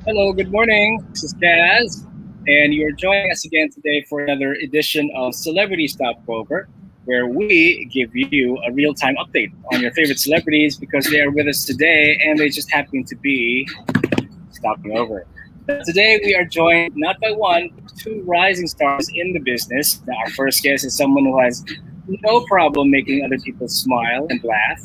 Hello, good morning. This is Kaz, and you're joining us again today for another edition of Celebrity Stopover, where we give you a real time update on your favorite celebrities because they are with us today and they just happen to be stopping over. Today, we are joined not by one, but two rising stars in the business. Now, our first guest is someone who has no problem making other people smile and laugh,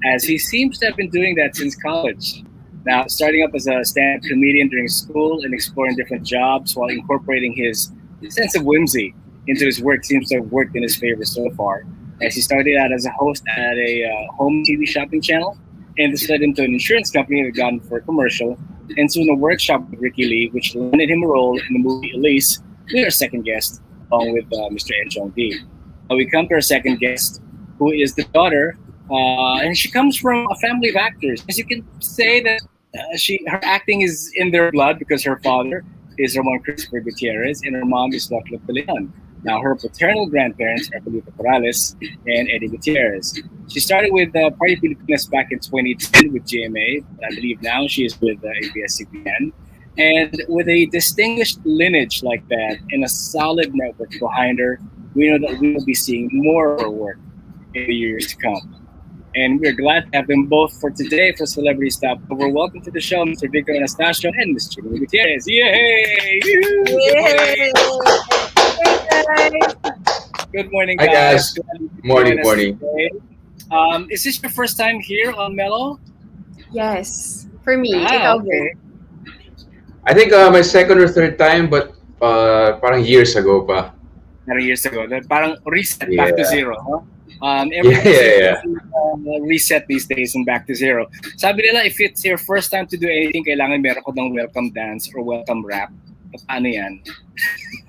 as he seems to have been doing that since college. Now, starting up as a stand up comedian during school and exploring different jobs while incorporating his sense of whimsy into his work seems to have worked in his favor so far. As he started out as a host at a home TV shopping channel, and this led him to an insurance company that got him for a commercial, and soon a workshop with Ricky Lee, which landed him a role in the movie Elise, with our second guest, along with Mr. Enchong D. Now we come to our second guest, who is the daughter, and she comes from a family of actors. As you can say that her acting is in their blood because her father is Ramon Christopher Gutierrez and her mom is Locla Leon. Now, her paternal grandparents are Felipe Morales and Eddie Gutierrez. She started with Party Pilipinas back in 2010 with GMA. I believe now she is with ABS-CBN. And with a distinguished lineage like that and a solid network behind her, we know that we will be seeing more of her work in the years to come. And we're glad to have them both for today for Celebrity Stopover. Welcome to the show, Mr. Victor Anastacio and Ms. Janine Gutierrez. Yay! Yay! Hey guys. Good morning, Hi guys. guys. Morning. Is this your first time here on Mello? Yes, for me. Ikaw, Okay. I think my second or third time, but parang years ago pa. Years ago. Parang reset back to Yeah. zero. Huh? Everything Yeah. seems to reset these days and back to zero. Sabi nila, if it's your first time to do anything, kailangan meron ko ng welcome dance or welcome rap. Paano yan?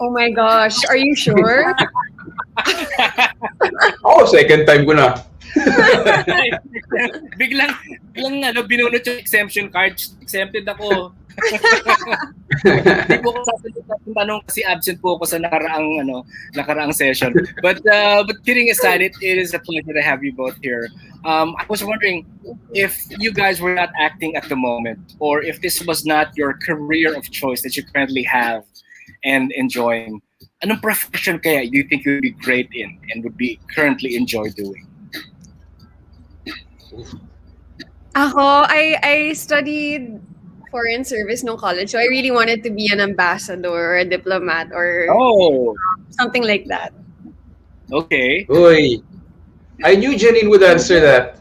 Oh my gosh, are you sure? Second time ko na. biglang binunot yung exemption card. Exempted ako. Hindi po ako sasagot ng tanong kasi absent po ako sa nakaraang session. But kidding aside, it is a pleasure to have you both here. I was wondering if you guys were not acting at the moment, or if this was not your career of choice that you currently have and enjoying. Anong profession kaya do you think you would be great in and would be currently enjoy doing? I studied foreign service no college, so I really wanted to be an ambassador or a diplomat or something like that. Okay. Uy. I knew Janine would answer that.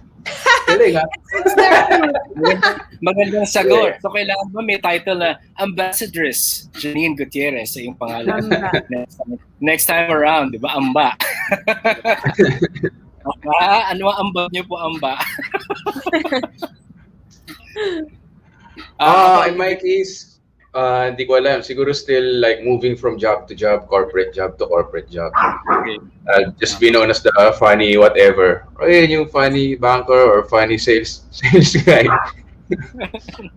Galing, ha? Magandang sagot. So kailangan ba may title na Ambassadress Janine Gutierrez sa iyong pangalan? Next time around, di ba? Amba. Ano ang ambag niyo po, Amba? In my case, hindi ko alam. Siguro still like moving from job to job, corporate job to corporate job. Okay. Just be known as the funny whatever. O yun, yung funny banker or funny sales guy.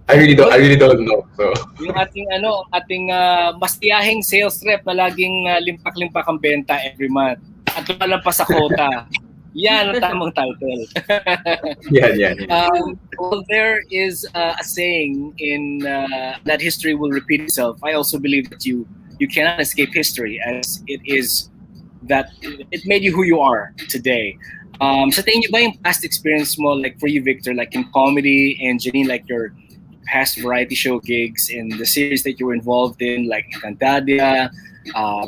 I really don't know. So Yung ating masiyahing sales rep na laging limpak-limpak ang benta every month. At lumalampas sa quota. Yan ang tamang title. yeah. Well, there is a saying in that history will repeat itself. I also believe that you cannot escape history, as it is that it made you who you are today. Sa tingin niyo ba yung past experience mo, like for you, Victor, like in comedy, and Janine, like your past variety show gigs and the series that you were involved in, like Cantadia,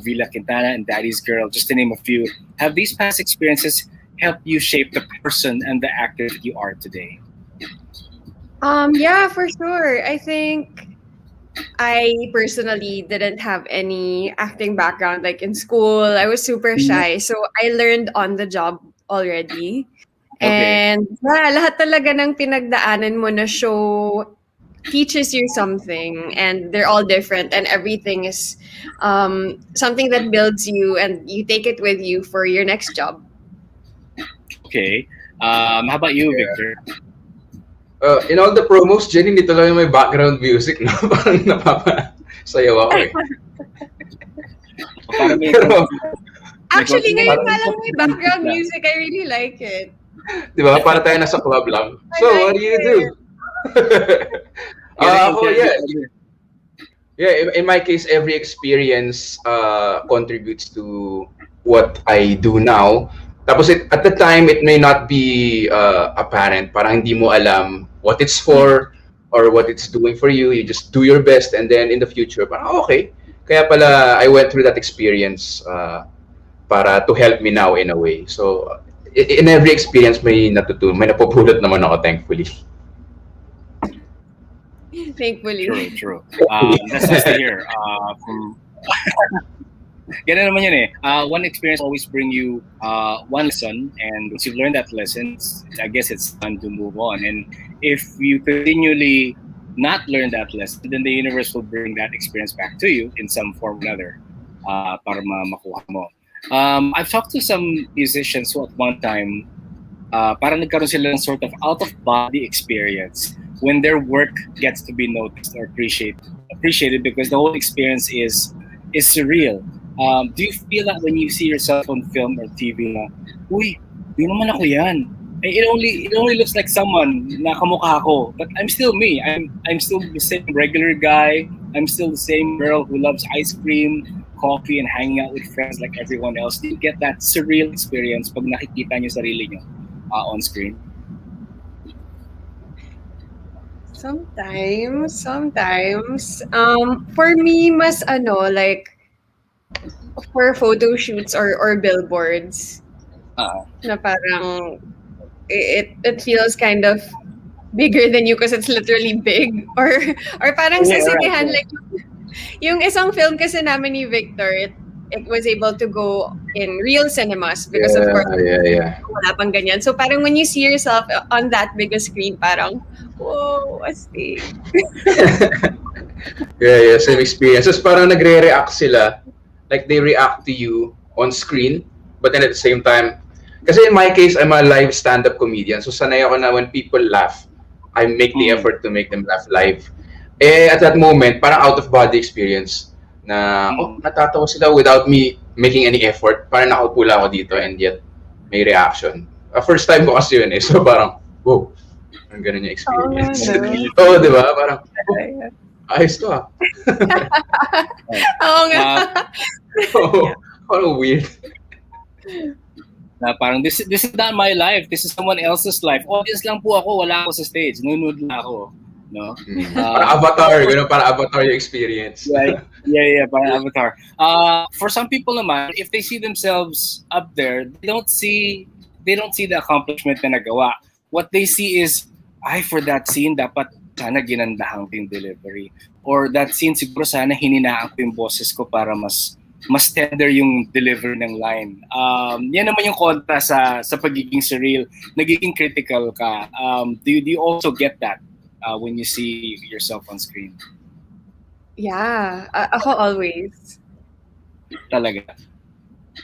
Villa Quintana, and Daddy's Girl, just to name a few. Have these past experiences help you shape the person and the actor that you are today? Yeah, for sure. I think I personally didn't have any acting background. Like in school, I was super shy. So I learned on the job already. Okay. And yeah, lahat talaga ng pinagdaanan mo na show teaches you something, and they're all different, and everything is something that builds you, and you take it with you for your next job. Okay. How about you, Victor? in all the promos, Janine, dito lang yung may background music, no? Parang napapasayaw ako eh. Para may Actually, ngayon nga lang may background music. I really like it. Di ba? Para tayo nasa club lang. So, what do you do? Ako, yeah. Yeah, in my case, every experience contributes to what I do now. Tapos at the time, it may not be apparent. Parang hindi mo alam what it's for or what it's doing for you. You just do your best, and then in the future, parang okay. Kaya pala I went through that experience para to help me now in a way. So in every experience may napupulot naman ako, thankfully. Thankfully. True. That's nice to hear. From Ganun naman yun eh. One experience always bring you one lesson, and once you've learned that lesson, I guess it's time to move on. And if you continually not learn that lesson, then the universe will bring that experience back to you in some form or another para makuha mo. I've talked to some musicians who at one time parang nagkaroon sila ng sort of out-of-body experience when their work gets to be noticed or appreciated because the whole experience is surreal. Do you feel that when you see yourself on film or TV na, uy, di naman ako yan. It only looks like someone na kamukha ko, but I'm still me. I'm still the same regular guy. I'm still the same girl who loves ice cream, coffee, and hanging out with friends like everyone else. Do you get that surreal experience pag nakikita niyo sarili niyo on screen? Sometimes. For me, mas like for photo shoots or billboards, na parang it feels kind of bigger than you because it's literally big or parang sa sinihan like yung isang film kasi namin ni Victor, it was able to go in real cinemas because of course wala pang ganyan. So parang when you see yourself on that big screen, parang whoa, astig. Yeah, same experience. Just parang nagre-react sila. Like they react to you on screen, but then at the same time, kasi in my case, I'm a live stand-up comedian. So sanay ako na when people laugh, I make the effort to make them laugh live. At that moment, parang out-of-body experience na, natatawa sila without me making any effort. Parang nakaupo lang ako dito and yet may reaction. First time ko kasi yun eh. So parang, whoa, parang ganun yung experience. Oo, di ba? Parang, ayos to ah. Oo nga. Parang weird. Na parang this is not my life. This is someone else's life. Audience lang po ako. Wala ako sa stage. Nunod lang ako. No? Parang avatar. Ganun, parang avatar yung experience. Yeah. Parang avatar. For some people naman, if they see themselves up there, they don't see the accomplishment na nagawa. What they see is, for that scene, dapat sana ginandahan ko yung delivery. Or that scene, siguro sana hininaan ko yung boses ko para mas tender yung delivery ng line. Yan naman yung kontra sa pagiging surreal. Nagiging critical ka. Do you also get that when you see yourself on screen? Yeah. Ako always. Talaga?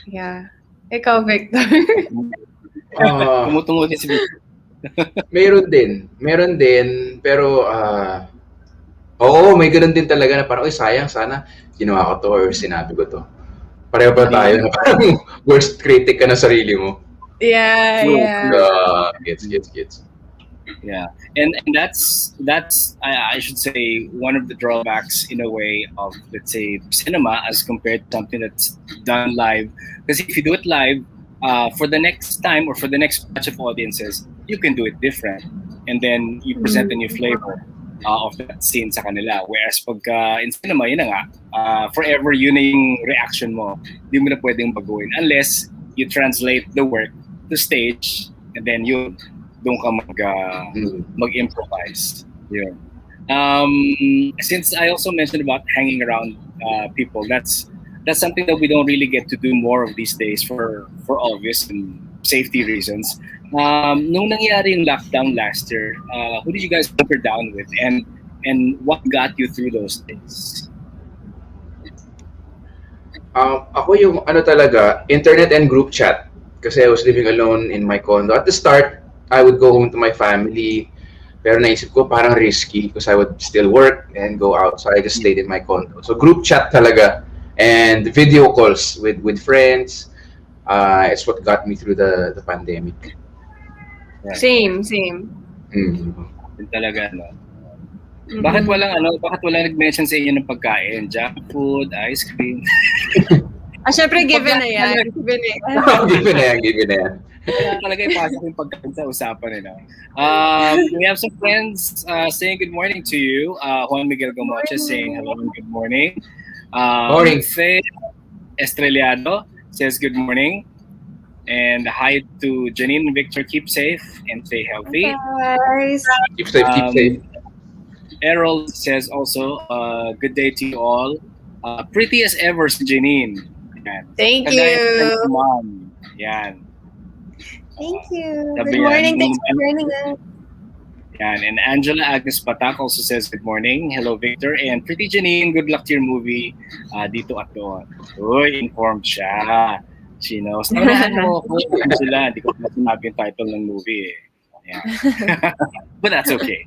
Yeah. Ikaw, Victor? Tumutungo din si Victor. Meron din, pero oo, may ganun din talaga na parang, sayang, sana ginawa ko to or sinabi ko to. Pareho pa tayo na parang worst critic ka na sarili mo. Yeah. Gets. Yeah, and that's I should say one of the drawbacks in a way of, let's say, cinema as compared to something that's done live. Because if you do it live, for the next time or for the next batch of audiences, you can do it different, and then you present a new flavor of that scene sa kanila. Whereas pagka in cinema, yun na nga, forever yun na yung reaction mo. Hindi mo na pwedeng baguhin unless you translate the work to stage, and then doon ka mag-improvise. Yeah. Since I also mentioned about hanging around people, that's something that we don't really get to do more of these days for obvious and safety reasons. Nung nangyari yung lockdown last year, who did you guys hunker down with, and what got you through those days? Ako yung talaga, internet and group chat. Kasi I was living alone in my condo. At the start, I would go home to my family. Pero naisip ko parang risky because I would still work and go out. So I just stayed in my condo. So group chat talaga and video calls with friends. It's what got me through the pandemic. Same. Mm-hmm. Talaga, no? Bakit walang nag-mention sa inyo ng pagkain? Junk food, ice cream. Syempre given na yan. Given na yan. given na yan. Kaya talaga ipasok yung pagkain sa usapan nila. We have some friends saying good morning to you. Juan Miguel Gamoche saying hello and good morning. Morning. Faye Estrellado says good morning. And hi to Janine and Victor. Keep safe and stay healthy. Guys. Keep safe. Errol says also, good day to you all. Pretty as ever si Janine. Yan. Thank Kagaya you. ng mom. Yan. Thank you. Sabi Good morning. yan, Thanks for joining us. Yan. And Angela Agnes Patak also says good morning. Hello, Victor. And Pretty Janine, good luck to your movie. Dito at doon. Uy, informed siya. She knows. Naunahan mo ako, Angela. Hindi ko pa sinabi yung title ng movie. Yeah. But that's okay.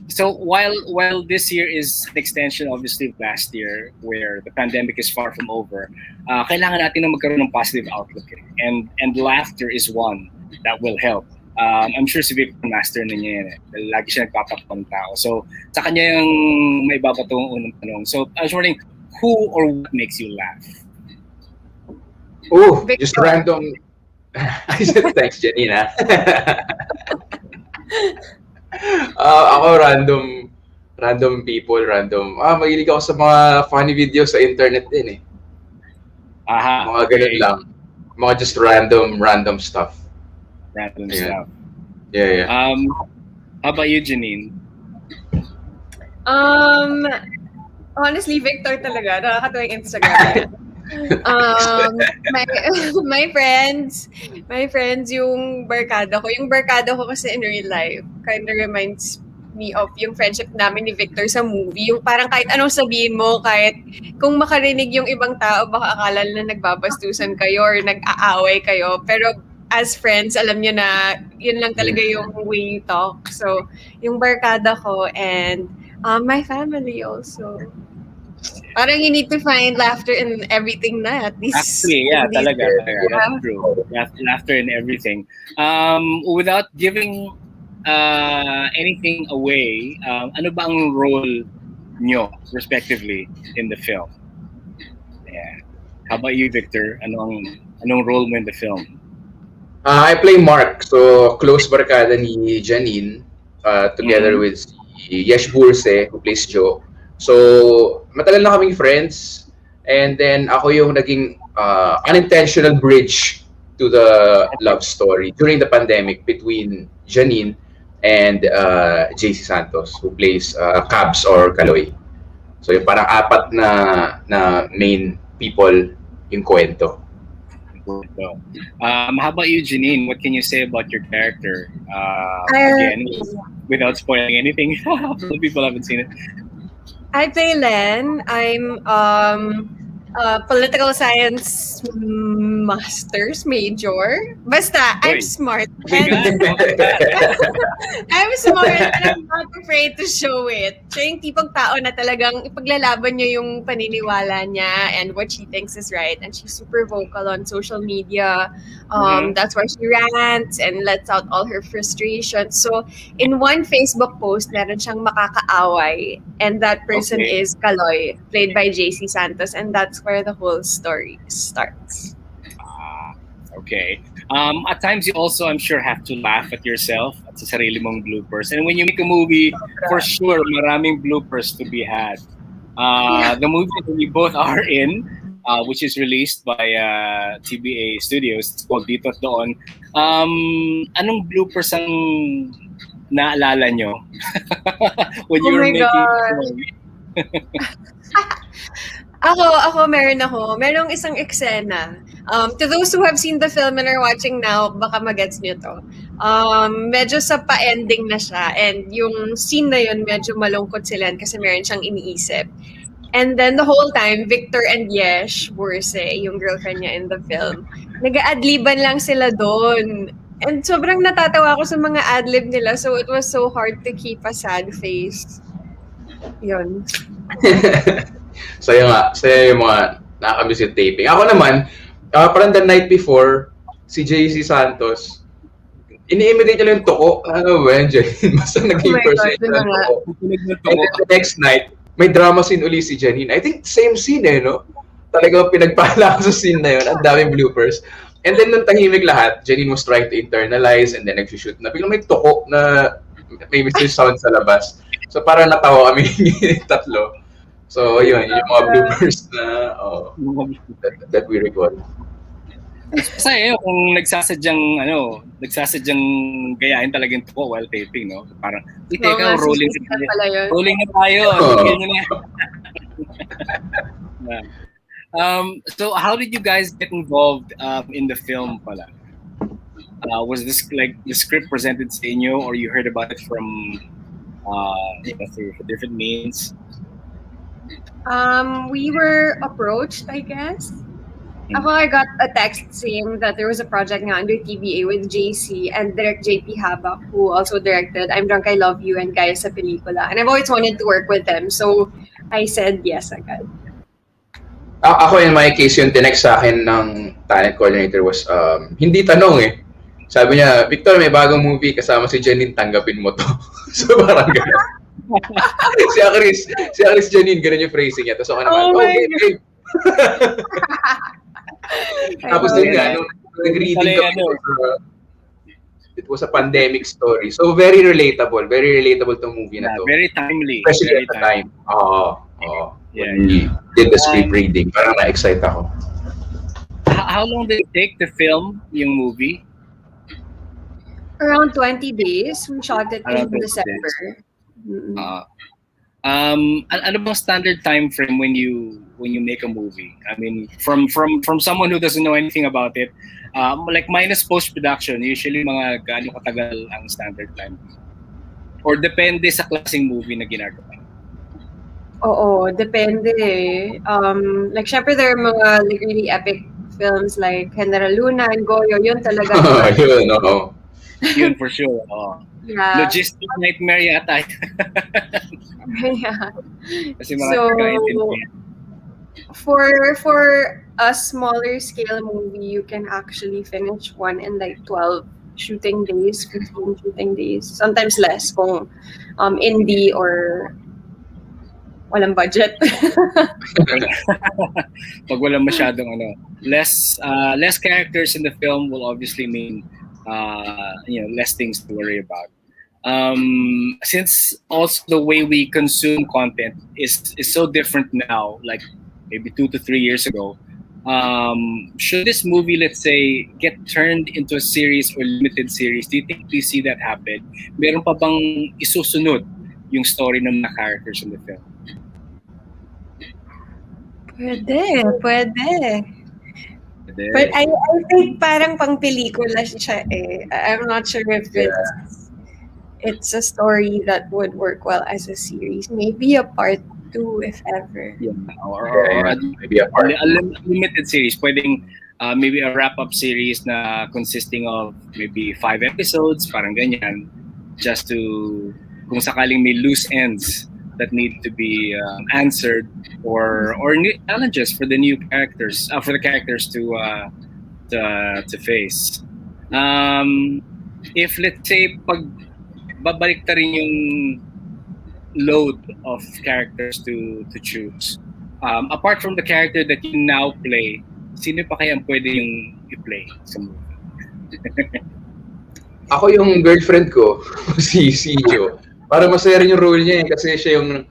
So while this year is an extension obviously of last year where the pandemic is far from over, kailangan natin na magkaroon ng positive outlook. And laughter is one that will help. I'm sure si Victor master na niya yan. Lagi siya nagpapakapang tao. So sa kanya yung may babatong unang tanong. So I was wondering, who or what makes you laugh? Oh, just random. I said thanks, Janine. Ako random people, mahilig ako sa mga funny videos sa internet din eh. Aha. Mga ganun lang. Mga just random stuff. Random stuff. Yeah. How about you, Janine? Honestly, Victor talaga. Nakakatawa yung Instagram. My friends, yung barkada ko. Yung barkada ko kasi in real life kind of reminds me of yung friendship namin ni Victor sa movie. Yung parang kahit anong sabihin mo, kahit kung makarinig yung ibang tao, baka akala na nagbabastusan kayo or nag-aaway kayo. Pero as friends, alam nyo na yun lang talaga yung way you talk. So, yung barkada ko and my family also. Parang you need to find laughter in everything na at least. Actually, yeah, talaga. That's true. Laughter in everything. Without giving anything away, ano ba ang role nyo respectively in the film? Yeah. How about you, Victor? Anong role mo in the film? I play Mark, so close barkada ni Janine, together with Yesh Burse, who plays Joe. So, matagal na kaming friends, and then ako yung naging unintentional bridge to the love story during the pandemic between Janine and JC Santos, who plays Cabs or Kaloy. So, yung parang apat na main people yung kwento. How about you, Janine? What can you say about your character? Again, without spoiling anything, some people haven't seen it. I play Len. I'm political science master's major. Basta, I'm smart. And I'm smart and I'm not afraid to show it. Siya yung tipong tao na talagang ipaglalaban niya yung paniniwala niya and what she thinks is right. And she's super vocal on social media. That's why she rants and lets out all her frustrations. So, in one Facebook post, meron siyang makakaaway. And that person is Kaloy, played by JC Santos. And that's where the whole story starts. Okay. At times you also, I'm sure, have to laugh at yourself at sa sarili mong bloopers. And when you make a movie, for sure, maraming bloopers to be had. The movie that we both are in, which is released by TBA Studios, it's called DITO AT DOON. Anong bloopers ang naalala nyo when you were making the movie? Ako, merong isang eksena. To those who have seen the film and are watching now, baka magets nyo to. Medyo sa pa-ending na siya. And yung scene na yun, medyo malungkot sila kasi meron siyang iniisip. And then the whole time, Victor and Yesh Burse, yung girlfriend niya in the film, nag-aadliban lang sila doon. And sobrang natatawa ako sa mga adlib nila. So it was so hard to keep a sad face. Yun. Saya yung mga nakakamiss yung taping. Ako naman, parang the night before, si JC Santos, ini-imitate niya lang yung toko. Ano ba yan, Janine? Basta Oh naging my God, impersonate yun ng na nga. toko. And then the next night, may drama scene uli si Janine. I think same scene no? Talagang pinagpala ko sa scene na yun. Ang daming bloopers. And then nung tahimik lahat, Janine was trying to internalize and then nag-shoot na. Biglang may toko na may sound sa labas. So parang natawa kami yung tatlo. So yun, yung mga bloopers na that we record. Kasi kung nagsasadyang gayahin talaga yung tuko while taping, no? Parang, teka, rolling na tayo. So how did you guys get involved in the film pala? Was this like the script presented sa inyo or you heard about it from through different means? We were approached, I guess. I got a text saying that there was a project nga under TBA with JC and direct JP Habac, who also directed I'm Drunk, I Love You and Gaya sa Pelikula. And I've always wanted to work with them. So I said yes agad. Ako in my case, yung tinext sa akin ng talent coordinator was, hindi tanong eh. Sabi niya, Victor, may bagong movie kasama si Janine, tanggapin mo to. So parang gano'n. si Chris Janine, gano'n yung phrasing niya. Tapos ako naman, okay. Tapos din nga, nung nag-reading kami, it was a pandemic story. So very relatable tong movie na to. Very timely. Especially at the time. When we did the script reading, parang na-excite ako. How long did it take to film yung movie? Around 20 days. We shot it in December. Ano bang standard time frame when you make a movie? I mean, from someone who doesn't know anything about it, like minus post-production, usually mga gaano katagal ang standard time? Or depende sa klaseng movie na ginagawa? Oo, depende. Like, syempre there are mga like, really epic films like General Luna and Goyo. Yun talaga. Yun for sure. Yeah. Logistic nightmare yata. Yeah. Kasi so, for a smaller scale movie, you can actually finish one in like 12 shooting days, 15 shooting days, sometimes less kung indie or walang budget. Pag walang masyadong less characters in the film will obviously mean less things to worry about. Since also the way we consume content is so different now, like maybe 2 to 3 years ago, should this movie, let's say, get turned into a series or limited series, do you think we see that happen? Meron pa bang isusunod yung story ng mga characters in the film? Pwede. But I think parang pang pelikula siya eh. I'm not sure if it's a story that would work well as a series. Maybe a part 2 if ever. Yeah. Or maybe a part a limited series. Pwedeng maybe a wrap-up series na consisting of maybe 5 episodes, parang ganyan. Just to, kung sakaling may loose ends that need to be answered or new challenges for the new characters, for the characters to face. If let's say pag babalik ta rin yung load of characters to choose, apart from the character that you now play, sino pa kaya pwede yung i-play sa movie? Ako yung girlfriend ko, si Jo. Para masaya rin yung role niya kasi siya yung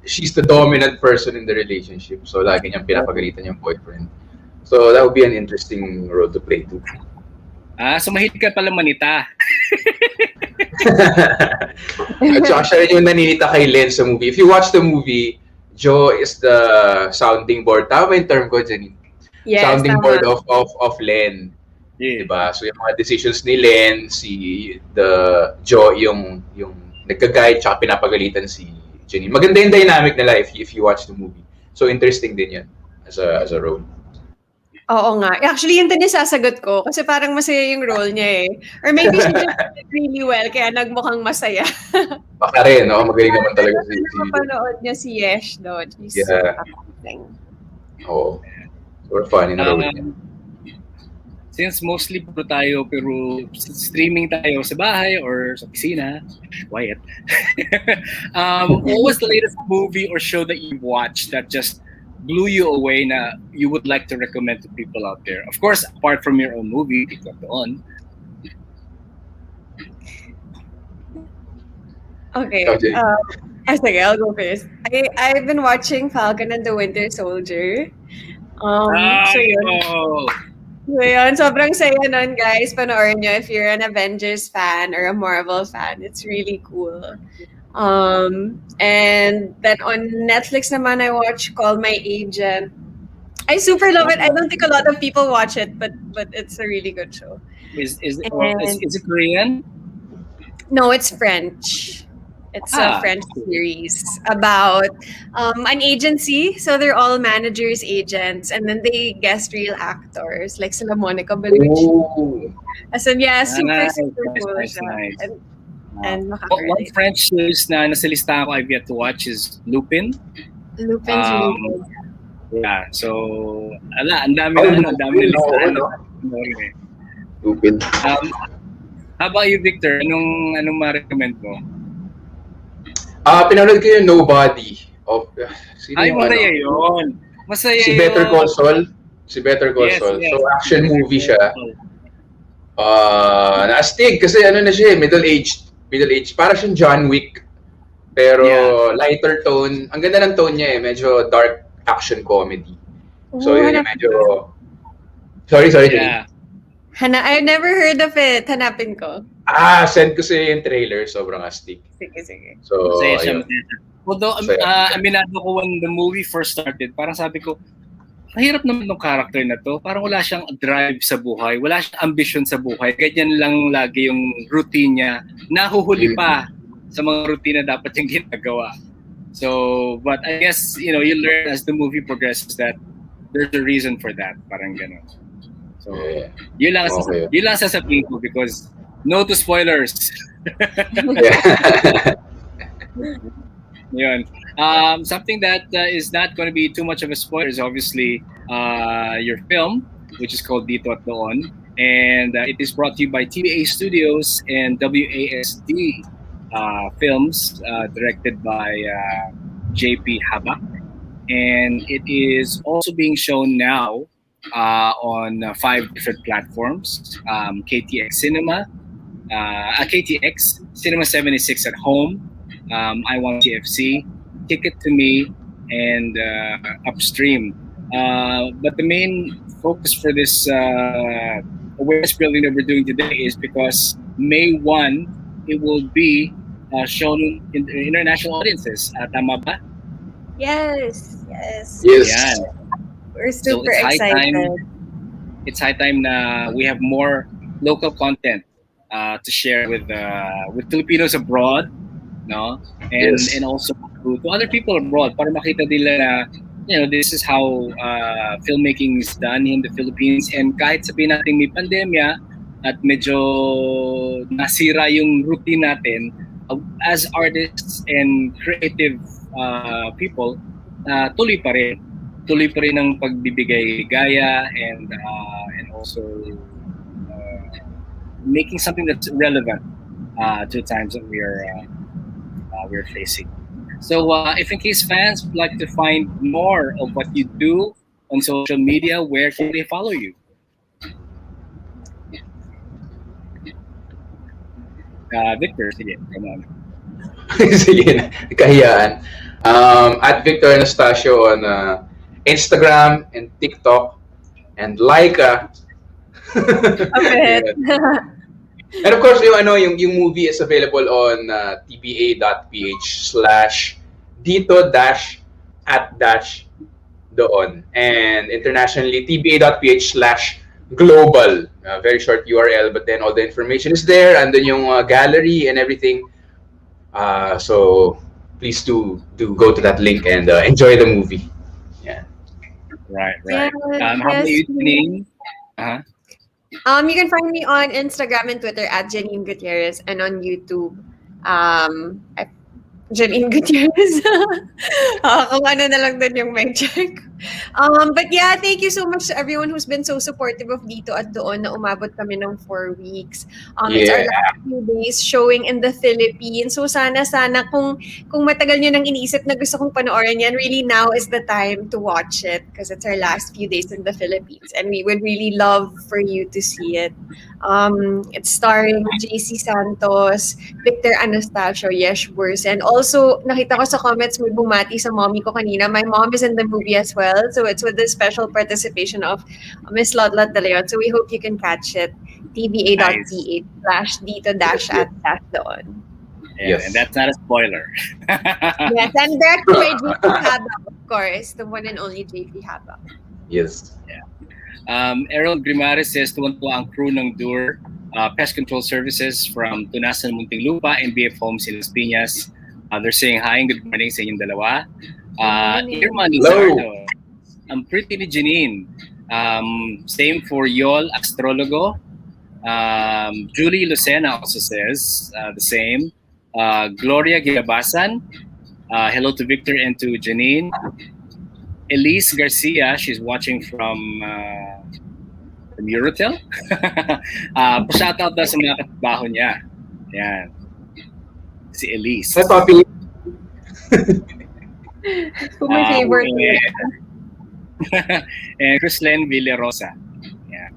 she's the dominant person in the relationship. So lagi niyang pinapagalitan yung boyfriend. So that would be an interesting role to play too. So mahilig ka pala manita. At saka siya rin yung naninita kay Len sa movie. If you watch the movie, Jo is the sounding board. Tama yung term ko, Janine? Yes, sounding tama. board of Len. Yeah. Diba? So yung mga decisions ni Len, Jo yung nagka-guide tsaka pinapagalitan si Janine. Maganda yung dynamic nila if you watch the movie. So interesting din yan as a role. Oo nga. Actually, yun din yung sasagot ko. Kasi parang masaya yung role niya eh. Or maybe she just did it really well, kaya nagmukhang masaya. Baka rin, no? Magaling naman talaga si Napapanood niya si Yesh doon. She's amazing. Oo. Super funny na role niya. since mostly puro tayo pero streaming tayo sa bahay or sa opisina, quiet. What was the latest movie or show that you watched that just blew you away na you would like to recommend to people out there? Of course, apart from your own movie, Dito At Doon. Okay. Okay. Sige, I'll go first. I've been watching Falcon and the Winter Soldier. So yun. So yun, sobrang saya nun, guys. Panoorin nyo if you're an Avengers fan or a Marvel fan. It's really cool. And then on Netflix naman, I watch Call My Agent. I super love it. I don't think a lot of people watch it, but it's a really good show. Is it Korean? No, it's French. It's a French series about an agency. So they're all managers, agents, and then they guest real actors like sila Monica Bellucci. Oh. So yeah, super Nice, cool nice. siya. And One makaka-relate. French series na nasa listahan ko I've yet to watch is Lupin. Lupin's really good. Yeah, so ang dami na listahan. Stupid. How about you, Victor? Anong ma-recommend mo? Pinanood ko yung Nobody. Sino Ay, yung masaya yun. Masaya Si yun. Better Call Saul. Si Better Call Yes, Saul. yes. So action movie siya. Naastig kasi ano na siya, middle-aged. Para siyang John Wick. Pero lighter tone. Ang ganda ng tone niya medyo dark action comedy. So yun yung medyo... Sorry, Yeah. I've never heard of it. Hanapin ko. Send ko sa'yo yung trailer. Sobrang astig. Sige. So, Masaya siya. ayun. Although, aminado ko when the movie first started, parang sabi ko, mahirap naman ng character na to. Parang wala siyang drive sa buhay. Wala siyang ambition sa buhay. Ganyan lang lagi yung routine niya. Nahuhuli pa sa mga routine na dapat yung ginagawa. So, but I guess, you learn as the movie progresses that there's a reason for that. Parang gano'n. So, yun lang sasabihin ko because no to spoilers. Yun. Something that is not going to be too much of a spoiler is obviously your film, which is called Dito At Doon. And it is brought to you by TBA Studios and WASD Films, directed by JP Habac. And it is also being shown now on 5 different platforms: KTX Cinema, KTX, Cinema76 at Home, Iwant TFC, Ticket to Me, and Upstream. But the main focus for this awareness building that we're doing today is because May 1, it will be shown in international audiences. Tama ba? Yes. Yan. We're super it's excited. It's high time na we have more local content to share with Filipinos abroad, no? And Yes. and also to other people abroad para makita nila na this is how filmmaking is done in the Philippines. And kahit sabihin natin may pandemya at medyo nasira yung routine natin, as artists and creative people, tuloy pa rin ang pagbibigay gaya and also making something that's relevant to the times that we're facing. So if in case fans would like to find more of what you do on social media, where can they follow you? Victor, sige, come on. Sige na, kahiyaan. At Victor Anastacio on Instagram and TikTok and Laika. Okay. And of course, yung movie is available on tba.ph/dito at doon, and internationally tba.ph/global. Very short URL, but then all the information is there, and then yung gallery and everything. So please do go to that link and enjoy the movie. Yeah. Right. Yes, How about you, Janine? You can find me on Instagram and Twitter at Janine Gutierrez, and on YouTube, Janine Gutierrez. Kung ano na lang dun yung may check. But yeah, thank you so much to everyone who's been so supportive of Dito at Doon na umabot kami ng 4 weeks. It's our Yeah. last few days showing in the Philippines. So sana kung matagal nyo nang iniisip na gusto kong panoorin yan, really now is the time to watch it because it's our last few days in the Philippines and we would really love for you to see it. It's starring JC Santos, Victor Anastacio, Yesh Burse, and also nakita ko sa comments may bumati sa mommy ko kanina. My mom is in the movie as well, so it's with the special participation of Miss Lotlot De Leon. So we hope you can catch it. tba.ph/dito-at-doon. Yeah, Yes. and that's not a spoiler. Yes, and directed by JP Habac, of course, the one and only JP Habac. Yes. Errol Grimares says tuwan-tuwa ang crew ng DOOR Pest Control Services from Tunasan, Muntinlupa and BF Homes in Las Piñas. They're saying hi and good morning sa inyong dalawa. Irma Lizardo, ang pretty ni Janine. Same for Yol Astrologo. Julie Lucena also says the same. Gloria Gilabasan, hello to Victor and to Janine. Elise Garcia, she's watching from Eurotel. Pa-shoutout daw sa mga katrabaho niya. Yan. Si Elise. Hi, Papi. Who my favorite. And Chrislen Villarosa. Yeah.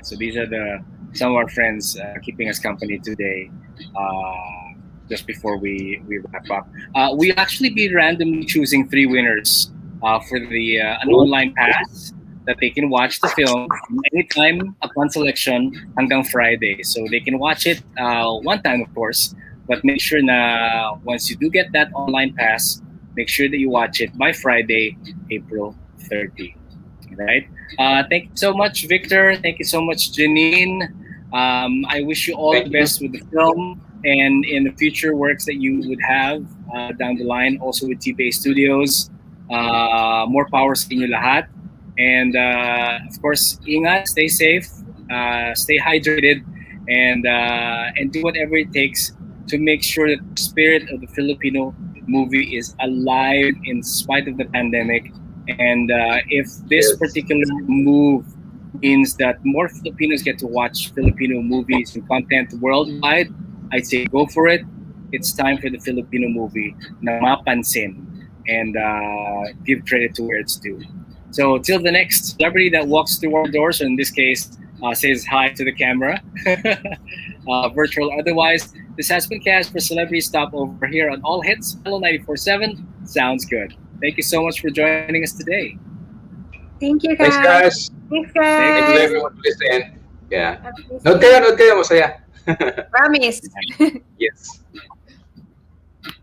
So these are some of our friends keeping us company today. Just before we wrap up, we'll actually be randomly choosing 3 winners for an online pass that they can watch the film anytime upon selection hanggang Friday. So they can watch it one time, of course, but make sure na once you do get that online pass, make sure that you watch it by Friday, April 30. Right? Thank you so much, Victor. Thank you so much, Janine. I wish you all the best with the film and in the future works that you would have down the line, also with TBA Studios. More power sa inyo lahat. And of course, ingat, stay safe, stay hydrated, and do whatever it takes to make sure that the spirit of the Filipino movie is alive in spite of the pandemic. And if this particular move means that more Filipinos get to watch Filipino movies and content worldwide, I'd say go for it. It's time for the Filipino movie na mapansin and give credit to where it's due. So till the next celebrity that walks through our doors, or in this case, says hi to the camera, virtual otherwise, this has been Kaz for Celebrity Stopover here on All Hits, Hello 94.7. Sounds good. Thank you so much for joining us today. Thank you, guys. Thanks, guys. Thanks, guys. Thank you everyone for listening. Yeah. Note kayo, masaya. Promise. Yes.